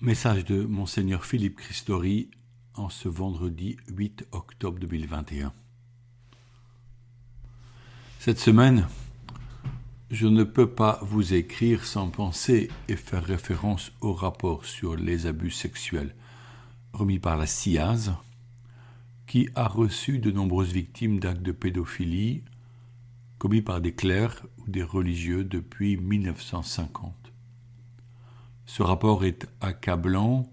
Message de Monseigneur Philippe Christori en ce vendredi 8 octobre 2021. Cette semaine, je ne peux pas vous écrire sans penser et faire référence au rapport sur les abus sexuels remis par la CIAZ, qui a reçu de nombreuses victimes d'actes de pédophilie commis par des clercs ou des religieux depuis 1950. Ce rapport est accablant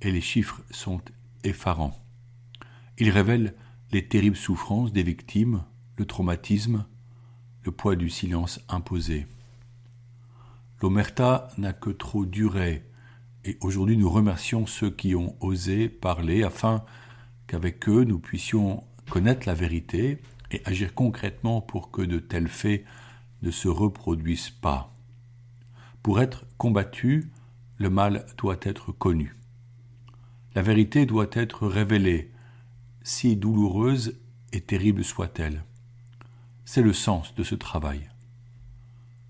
et les chiffres sont effarants. Il révèle les terribles souffrances des victimes, le traumatisme, le poids du silence imposé. L'omerta n'a que trop duré et aujourd'hui nous remercions ceux qui ont osé parler afin qu'avec eux nous puissions connaître la vérité et agir concrètement pour que de tels faits ne se reproduisent pas. Pour être combattu, le mal doit être connu. La vérité doit être révélée, si douloureuse et terrible soit-elle. C'est le sens de ce travail.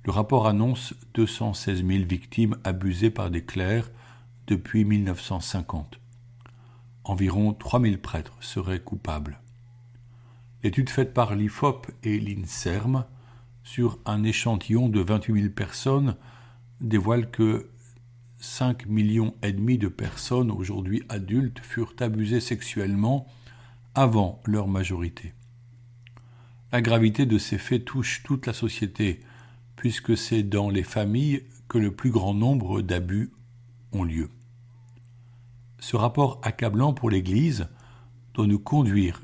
Le rapport annonce 216 000 victimes abusées par des clercs depuis 1950. Environ 3 000 prêtres seraient coupables. L'étude faite par l'IFOP et l'INSERM sur un échantillon de 28 000 personnes dévoile que 5,5 millions de personnes aujourd'hui adultes furent abusées sexuellement avant leur majorité. La gravité de ces faits touche toute la société, puisque c'est dans les familles que le plus grand nombre d'abus ont lieu. Ce rapport accablant pour l'Église doit nous conduire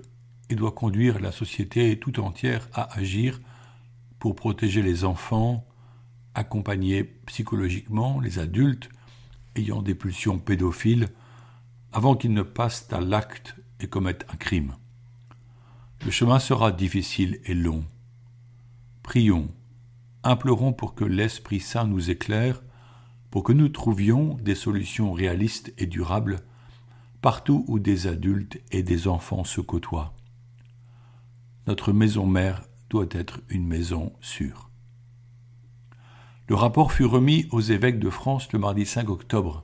et doit conduire la société tout entière à agir pour protéger les enfants, accompagner psychologiquement les adultes ayant des pulsions pédophiles avant qu'ils ne passent à l'acte et commettent un crime. Le chemin sera difficile et long. Prions, implorons pour que l'Esprit Saint nous éclaire, pour que nous trouvions des solutions réalistes et durables partout où des adultes et des enfants se côtoient. Notre maison mère doit être une maison sûre. Le rapport fut remis aux évêques de France le mardi 5 octobre.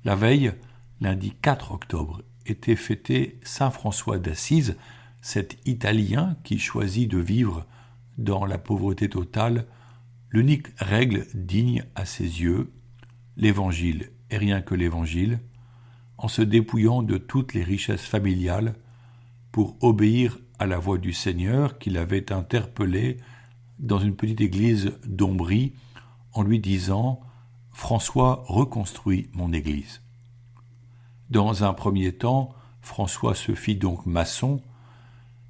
La veille, lundi 4 octobre, était fêté Saint François d'Assise, cet Italien qui choisit de vivre dans la pauvreté totale, l'unique règle digne à ses yeux, l'Évangile et rien que l'Évangile, en se dépouillant de toutes les richesses familiales pour obéir à la voix du Seigneur qui l'avait interpellé dans une petite église d'Ombrie en lui disant « François reconstruit mon église ». Dans un premier temps, François se fit donc maçon,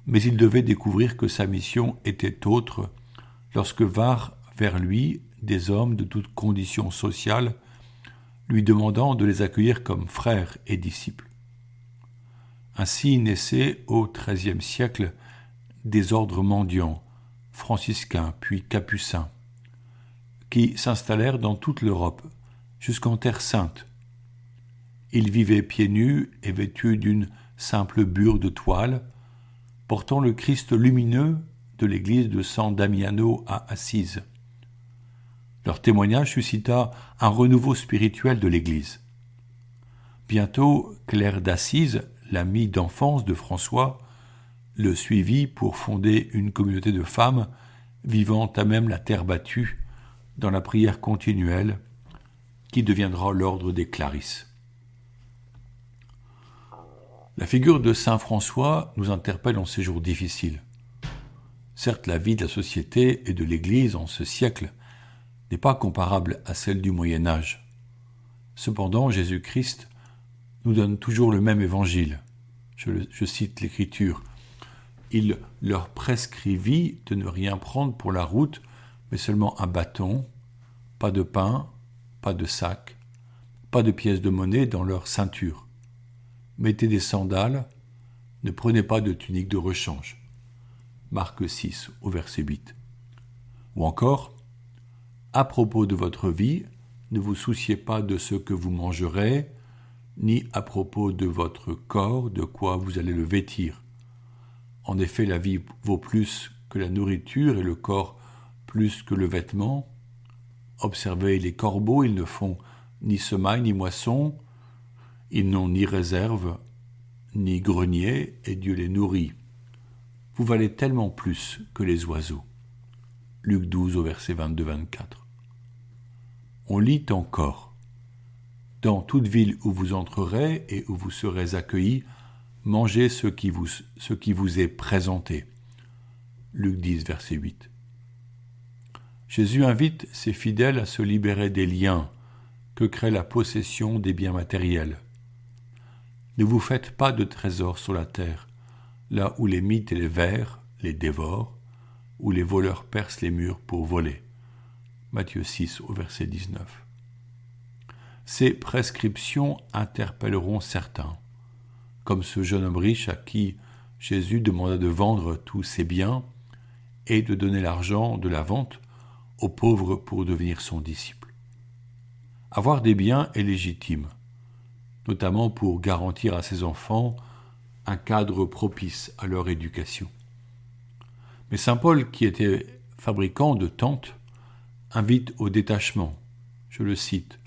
mais il devait découvrir que sa mission était autre lorsque vinrent vers lui des hommes de toutes conditions sociales, lui demandant de les accueillir comme frères et disciples. Ainsi naissaient au XIIIe siècle des ordres mendiants, franciscains puis capucins, qui s'installèrent dans toute l'Europe, jusqu'en Terre Sainte. Ils vivaient pieds nus et vêtus d'une simple bure de toile, portant le Christ lumineux de l'église de San Damiano à Assise. Leur témoignage suscita un renouveau spirituel de l'église. Bientôt, Claire d'Assise, l'amie d'enfance de François, le suivit pour fonder une communauté de femmes vivant à même la terre battue dans la prière continuelle qui deviendra l'ordre des Clarisses. La figure de saint François nous interpelle en ces jours difficiles. Certes, la vie de la société et de l'Église en ce siècle n'est pas comparable à celle du Moyen-Âge. Cependant, Jésus-Christ nous donne toujours le même évangile. Je cite l'Écriture. Il leur prescrivit de ne rien prendre pour la route, mais seulement un bâton, pas de pain, pas de sac, pas de pièces de monnaie dans leur ceinture. Mettez des sandales, ne prenez pas de tunique de rechange. Marc 6, au verset 8. Ou encore, à propos de votre vie, ne vous souciez pas de ce que vous mangerez, ni à propos de votre corps, de quoi vous allez le vêtir. En effet, la vie vaut plus que la nourriture et le corps plus que le vêtement. Observez les corbeaux, ils ne font ni semaille, ni moisson, ils n'ont ni réserve, ni grenier, et Dieu les nourrit. Vous valez tellement plus que les oiseaux. Luc 12 au verset 22-24. On lit encore. Dans toute ville où vous entrerez et où vous serez accueillis, mangez ce qui vous est présenté. Luc 10 verset 8. Jésus invite ses fidèles à se libérer des liens que crée la possession des biens matériels. Ne vous faites pas de trésors sur la terre, là où les mythes et les vers les dévorent, où les voleurs percent les murs pour voler. Matthieu 6 au verset 19. Ces prescriptions interpelleront certains, comme ce jeune homme riche à qui Jésus demanda de vendre tous ses biens et de donner l'argent de la vente aux pauvres pour devenir son disciple. Avoir des biens est légitime, notamment pour garantir à ses enfants un cadre propice à leur éducation. Mais saint Paul, qui était fabricant de tentes, invite au détachement. Je le cite.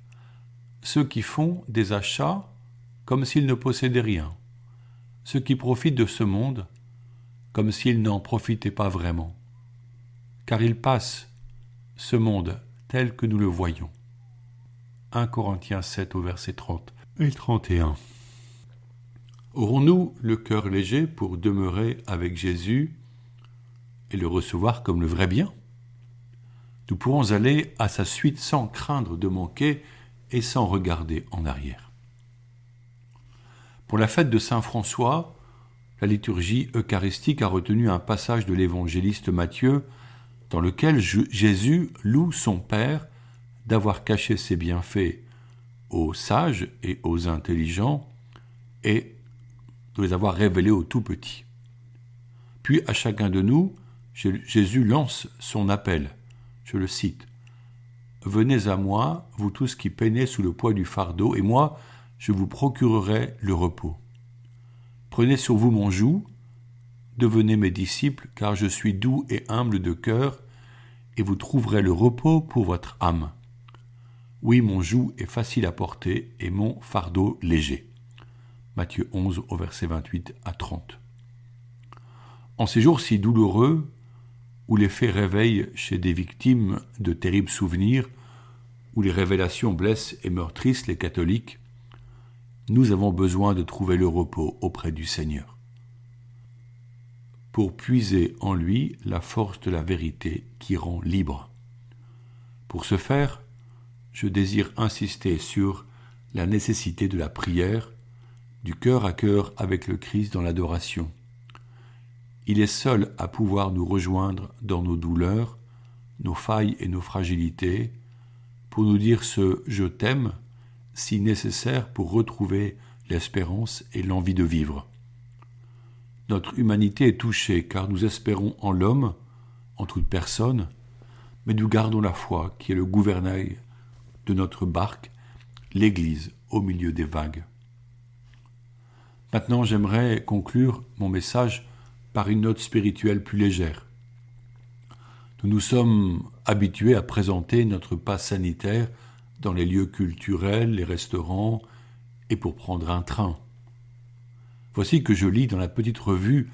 Ceux qui font des achats comme s'ils ne possédaient rien, ceux qui profitent de ce monde comme s'ils n'en profitaient pas vraiment, car il passe, ce monde tel que nous le voyons. 1 Corinthiens 7 au verset 30 et 31. Aurons-nous le cœur léger pour demeurer avec Jésus et le recevoir comme le vrai bien? Nous pourrons aller à sa suite sans craindre de manquer et sans regarder en arrière. Pour la fête de Saint François, la liturgie eucharistique a retenu un passage de l'évangéliste Matthieu dans lequel Jésus loue son Père d'avoir caché ses bienfaits aux sages et aux intelligents et de les avoir révélés aux tout petits. Puis à chacun de nous, Jésus lance son appel. Je le cite. « Venez à moi, vous tous qui peinez sous le poids du fardeau, et moi, je vous procurerai le repos. Prenez sur vous mon joug, devenez mes disciples, car je suis doux et humble de cœur, et vous trouverez le repos pour votre âme. Oui, mon joug est facile à porter, et mon fardeau léger. » Matthieu 11 au verset 28 à 30. En ces jours si douloureux, où les faits réveillent chez des victimes de terribles souvenirs, où les révélations blessent et meurtrissent les catholiques, nous avons besoin de trouver le repos auprès du Seigneur, pour puiser en lui la force de la vérité qui rend libre. Pour ce faire, je désire insister sur la nécessité de la prière, du cœur à cœur avec le Christ dans l'adoration. Il est seul à pouvoir nous rejoindre dans nos douleurs, nos failles et nos fragilités, pour nous dire ce « je t'aime » si nécessaire pour retrouver l'espérance et l'envie de vivre. Notre humanité est touchée car nous espérons en l'homme, en toute personne, mais nous gardons la foi qui est le gouvernail de notre barque, l'Église au milieu des vagues. Maintenant, j'aimerais conclure mon message par une note spirituelle plus légère. Nous nous sommes habitués à présenter notre passe sanitaire dans les lieux culturels, les restaurants et pour prendre un train. Voici que je lis dans la petite revue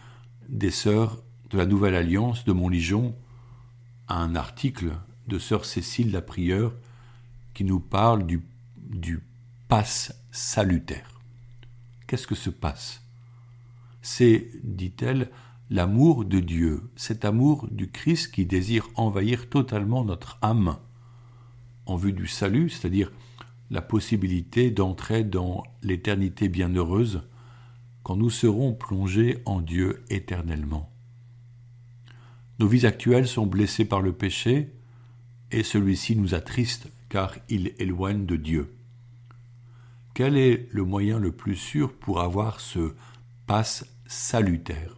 des Sœurs de la Nouvelle Alliance de Montligeon un article de Sœur Cécile la Prieure qui nous parle du passe salutaire. Qu'est-ce que ce passe ? C'est, dit-elle, l'amour de Dieu, cet amour du Christ qui désire envahir totalement notre âme en vue du salut, c'est-à-dire la possibilité d'entrer dans l'éternité bienheureuse quand nous serons plongés en Dieu éternellement. Nos vies actuelles sont blessées par le péché et celui-ci nous attriste car il éloigne de Dieu. Quel est le moyen le plus sûr pour avoir ce passe salutaire ?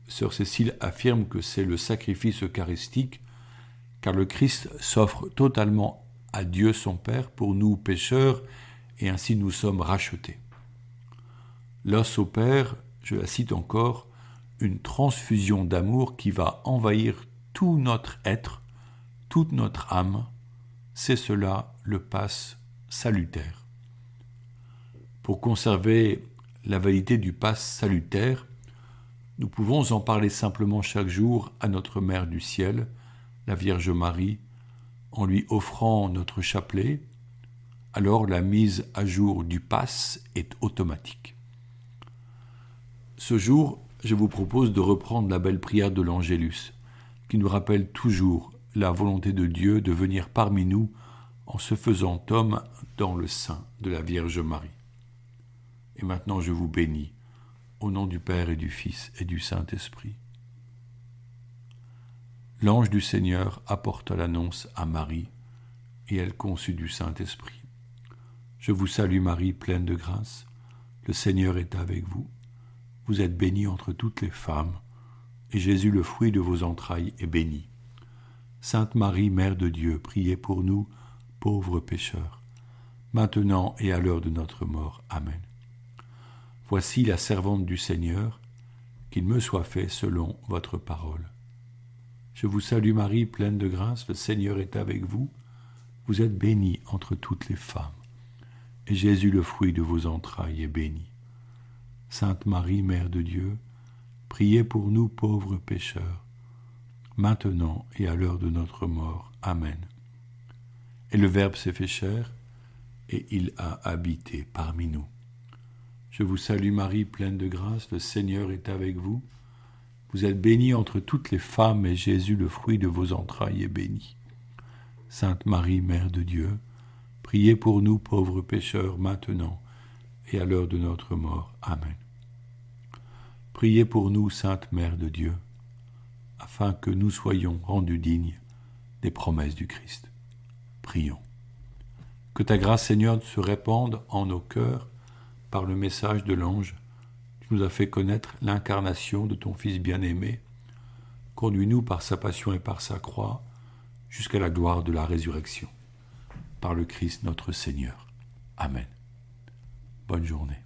Sœur Cécile affirme que c'est le sacrifice eucharistique, car le Christ s'offre totalement à Dieu son Père pour nous pécheurs, et ainsi nous sommes rachetés. Là s'opère, je la cite encore, une transfusion d'amour qui va envahir tout notre être, toute notre âme. C'est cela le passe salutaire. Pour conserver la validité du passe salutaire, nous pouvons en parler simplement chaque jour à notre Mère du ciel, la Vierge Marie, en lui offrant notre chapelet. Alors la mise à jour du passe est automatique. Ce jour, je vous propose de reprendre la belle prière de l'Angélus, qui nous rappelle toujours la volonté de Dieu de venir parmi nous en se faisant homme dans le sein de la Vierge Marie. Et maintenant je vous bénis, au nom du Père et du Fils et du Saint-Esprit. L'ange du Seigneur apporta l'annonce à Marie, et elle conçut du Saint-Esprit. Je vous salue Marie, pleine de grâce, le Seigneur est avec vous. Vous êtes bénie entre toutes les femmes, et Jésus, le fruit de vos entrailles, est béni. Sainte Marie, Mère de Dieu, priez pour nous, pauvres pécheurs, maintenant et à l'heure de notre mort. Amen. Voici la servante du Seigneur, qu'il me soit fait selon votre parole. Je vous salue Marie, pleine de grâce, le Seigneur est avec vous. Vous êtes bénie entre toutes les femmes, et Jésus, le fruit de vos entrailles, est béni. Sainte Marie, Mère de Dieu, priez pour nous pauvres pécheurs, maintenant et à l'heure de notre mort. Amen. Et le Verbe s'est fait chair, et il a habité parmi nous. Je vous salue Marie, pleine de grâce, le Seigneur est avec vous. Vous êtes bénie entre toutes les femmes, et Jésus, le fruit de vos entrailles, est béni. Sainte Marie, Mère de Dieu, priez pour nous pauvres pécheurs, maintenant et à l'heure de notre mort. Amen. Priez pour nous, Sainte Mère de Dieu, afin que nous soyons rendus dignes des promesses du Christ. Prions. Que ta grâce, Seigneur, se répande en nos cœurs par le message de l'ange. Tu nous as fait connaître l'incarnation de ton Fils bien-aimé. Conduis-nous par sa passion et par sa croix jusqu'à la gloire de la résurrection. Par le Christ notre Seigneur. Amen. Bonne journée.